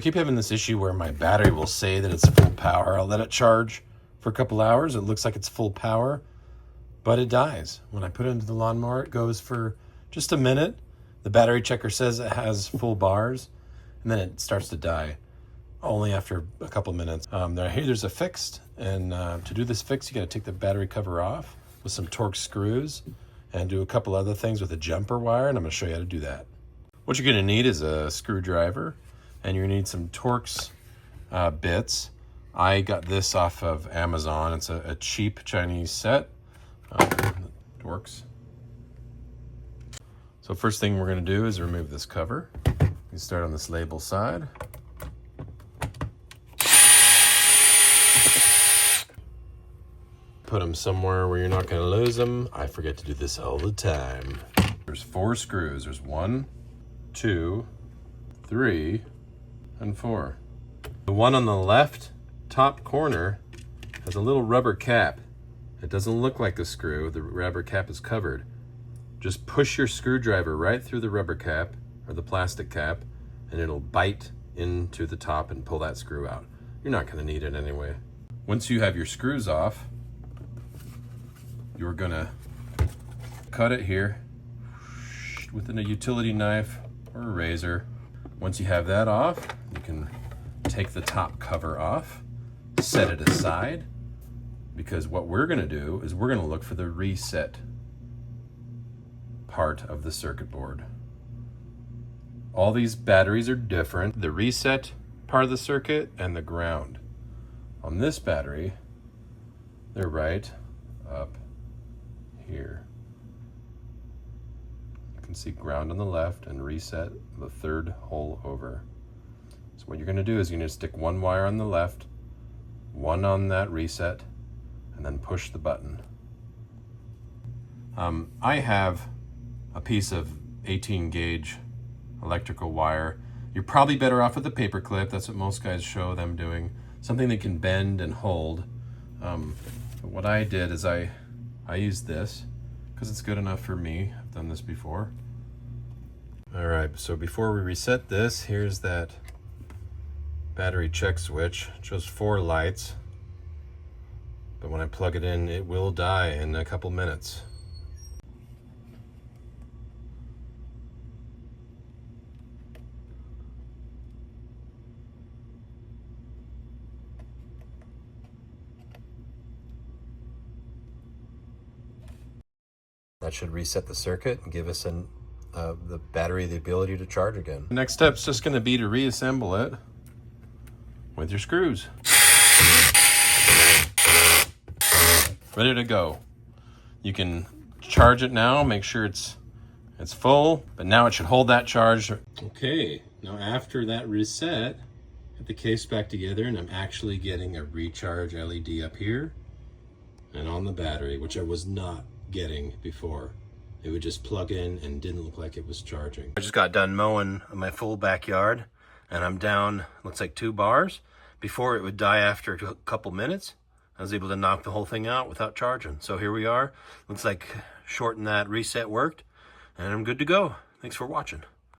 I keep having this issue where my battery will say that it's full power. I'll let it charge for a couple hours. It looks like it's full power, but it dies. When I put it into the lawnmower, it goes for just a minute. The battery checker says it has full bars, and then it starts to die only after a couple minutes. There's a fix, and to do this fix, you got to take the battery cover off with some Torx screws and do a couple other things with a jumper wire, and I'm going to show you how to do that. What you're going to need is a screwdriver, and you're going to need some Torx bits. I got this off of Amazon. It's a cheap Chinese set. Torx. So first thing we're going to do is remove this cover. You start on this label side. Put them somewhere where you're not going to lose them. I forget to do this all the time. There's 4 screws. There's 1, 2, 3, and 4. The one on the left top corner has a little rubber cap. It doesn't look like a screw. The rubber cap is covered. Just push your screwdriver right through the rubber cap or the plastic cap, and it'll bite into the top and pull that screw out. You're not going to need it anyway. Once you have your screws off, you're going to cut it here with a utility knife or a razor. Once you have that off, you can take the top cover off, set it aside, because what we're going to do is we're going to look for the reset part of the circuit board. All these batteries are different. The reset part of the circuit and the ground. On this battery, they're right up here. You can see ground on the left and reset the 3rd hole over. So what you're going to do is you're going to stick 1 wire on the left, 1 on that reset, and then push the button. I have a piece of 18 gauge electrical wire. You're probably better off with a paper clip. That's what most guys show them doing. Something that can bend and hold. But what I did is I used this because it's good enough for me. I've done this before. All right, so before we reset this, here's that battery check switch. It shows 4 lights, but when I plug it in, it will die in a couple minutes. That should reset the circuit and give us the battery the ability to charge again. The next step's just going to be to reassemble it with your screws. Ready to go. You can charge it now, make sure it's full, but now it should hold that charge. Okay, now after that reset, put the case back together, and I'm actually getting a recharge LED up here and on the battery, which I was not getting before. It would just plug in and didn't look like it was charging. I just got done mowing my full backyard, and I'm down, looks like 2 bars. Before, it would die after a couple minutes. I was able to knock the whole thing out without charging. So here we are. Looks like shorting that reset worked, and I'm good to go. Thanks for watching.